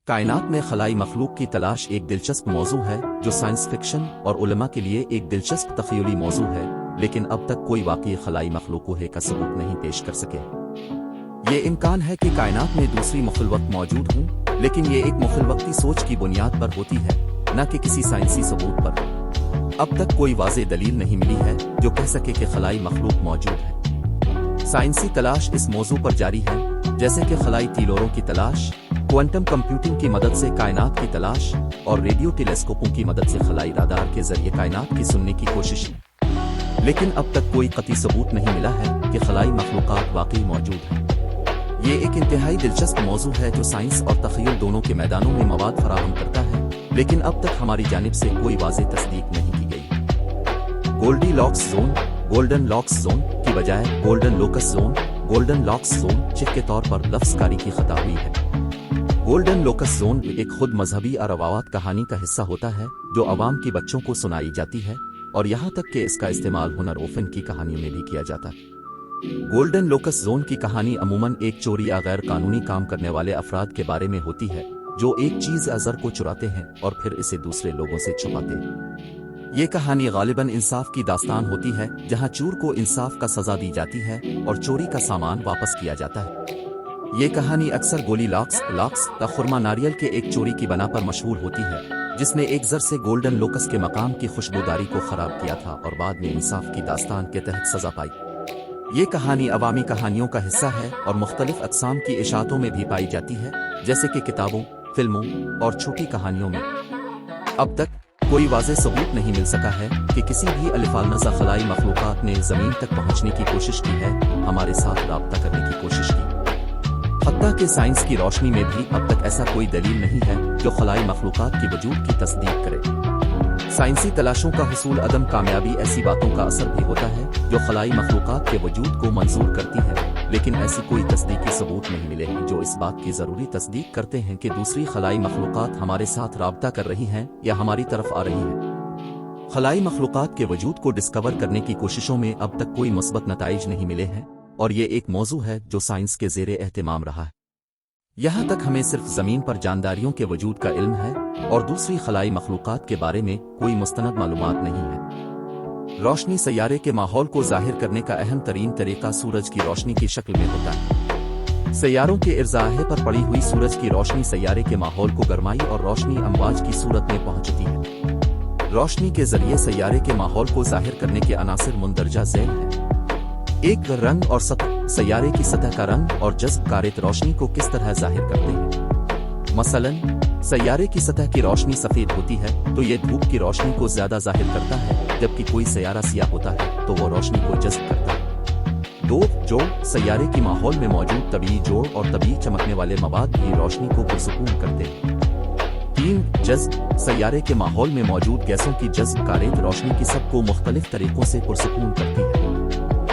कायनात में खलाई मखलूक की तलाश एक दिलचस्प मौजू है जो साइंस फिक्शन और उलमा के लिए एक दिलचस्प तख़य्युली मौजू है, लेकिन अब तक कोई वाकई खलाई मखलूक का सबूत नहीं पेश कर सके। ये इम्कान है कि कायनात में दूसरी मुखलवक्त मौजूद हूँ, लेकिन ये एक मुखलवक्ती सोच की बुनियाद पर होती है, न कि किसी साइंसी सबूत पर। अब तक कोई वाज़ेह दलील नहीं मिली है जो कह सके कि खलाई मखलूक मौजूद है। साइंसी तलाश इस मौजू पर जारी है, जैसे कि खलाई तीलोरों की तलाश, क्वांटम कंप्यूटिंग की मदद से कायनात की तलाश और रेडियो टेलीस्कोपों की मदद से खलाई राडार के जरिए कायनात की सुनने की कोशिश। लेकिन अब तक कोई कतई सबूत नहीं मिला है कि खलाई मखलूक़ात वाकई मौजूद हैं। ये एक इंतहाई दिलचस्प मौजू है जो साइंस और तख़य्युल दोनों के मैदानों में मवाद फराहम करता है, लेकिन अब तक हमारी जानिब से कोई वाज़ेह तस्दीक नहीं की गई। Goldilocks zone, golden locks zone की बजाय golden locus zone, golden locks zone चिक के तौर पर लफ्ज़कारी की खता हुई है। गोल्डन लोकस जोन एक खुद मजहबी और रवायत कहानी का हिस्सा होता है जो अवाम की बच्चों को सुनाई जाती है, और यहाँ तक कि इसका इस्तेमाल हुनर और फ़न की कहानियों में भी किया जाता है। गोल्डन लोकस जोन की कहानी अमूमन एक चोरी या गैर कानूनी काम करने वाले अफराद के बारे में होती है जो एक चीज़ या ज़र को चुराते हैं और फिर इसे दूसरे लोगों से छुपाते हैं। ये कहानी गालिबन इंसाफ की दास्तान होती है, जहाँ चोर को इंसाफ का सज़ा दी जाती है और चोरी का सामान वापस किया जाता है। ये कहानी अक्सर गोली लॉक्स का खुरमा नारियल के एक चोरी की बना पर मशहूर होती है, जिसने एक जर से गोल्डन लोकस के मकाम की खुशबूदारी को खराब किया था और बाद में इंसाफ की दास्तान के तहत सजा पाई। ये कहानी अवामी कहानियों का हिस्सा है और मुख्तलिफ अक़साम की इशातों में भी पाई जाती है, जैसे कि किताबों, फिल्मों और छोटी कहानियों में। अब तक कोई वाज़ेह सबूत नहीं मिल सका है कि किसी भी अलिफानज़ा खलाई मखलूक़ात ने ज़मीन तक पहुँचने की कोशिश की है, हमारे साथ राब्ता करने की कोशिश की। हत्ता के साइंस की रोशनी में भी अब तक ऐसा कोई दलील नहीं है जो खलाई मखलूक़ात की वजूद की तस्दीक करे। साइंसी तलाशों का हुसूल अदम कामयाबी ऐसी बातों का असर भी होता है जो खलाई मखलूक़ात के वजूद को मंजूर करती है, लेकिन ऐसी कोई तस्दीकी सबूत नहीं मिले हैं जो इस बात की ज़रूरी तस्दीक करते हैं कि दूसरी खलाई मखलूक़ात हमारे साथ राब्ता कर रही हैं या हमारी तरफ आ रही हैं। खलाई मखलूक़ात के वजूद को डिस्कवर करने की कोशिशों में अब तक कोई मुस्बत नताइज नहीं मिले हैं, और ये एक मौजू है जो साइंस के ज़ेरे एहतिमाम रहा है। यहाँ तक हमें सिर्फ ज़मीन पर जानदारियों के वजूद का इल्म है और दूसरी खलाई मखलूक़ात के बारे में कोई मुस्तनद मालूमात नहीं है। रोशनी सैयारे के माहौल को ज़ाहिर करने का अहम तरीन तरीका सूरज की रोशनी की शक्ल में होता है। सैयारों के इर्ज़ाहे पर पड़ी हुई सूरज की रोशनी सैयारे के माहौल को गरमाई और रोशनी अमवाज की सूरत में पहुँचती है। रोशनी के ज़रिए सैयारे के माहौल को ज़ाहिर करने के अनासिर मुंदरजा ज़ैल हैं। एक रंग और सतह, सैयारे की सतह का रंग और जज्ब कारित रोशनी को किस तरह जाहिर करते हैं। मसलन सैयारे की सतह की रोशनी सफ़ेद होती है तो ये धूप की रोशनी को ज़्यादा जाहिर करता है, जबकि कोई सैयारा सियाह होता है तो वो रोशनी को जज्ब करता है। दो जोड़, सैयारे की माहौल में मौजूद तबीई जोड़ और तबीई चमकने वाले मवाद भी रोशनी को पुरसुकून करते हैं। तीन जज्ब, सैयारे के माहौल में मौजूद गैसों की जज्ब कारित रोशनी की सबको मुख्तलिफ तरीकों से पुरसुकून करती है।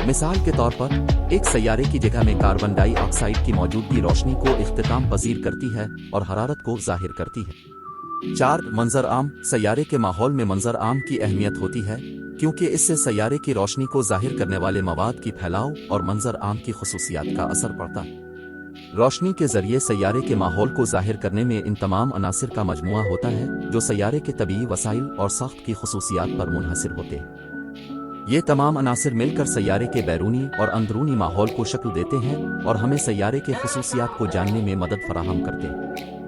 मिसाल के तौर पर एक सैयारे की जगह में कार्बन डाइऑक्साइड की मौजूदगी रोशनी को इख्तिताम पजीर करती है और हरारत को जाहिर करती है। चार मंजर आम, सैयारे के माहौल में मंजर आम की अहमियत होती है क्योंकि इससे सैयारे की रोशनी को जाहिर करने वाले मवाद की फैलाव और मंजर आम की खुसूसियात का असर पड़ता है। रोशनी के जरिए सैयारे के माहौल को जाहिर करने में इन तमाम अनासिर का मजमुआ होता है जो सैयारे के तबीई वसाइल और साख्त की खुसूसियात पर मुनहसिर होते हैं। ये तमाम अनासिर मिलकर सैयारे के बैरूनी और अंदरूनी माहौल को शक्ल देते हैं और हमें सैयारे के खुसूसियात को जानने में मदद फराहम करते हैं।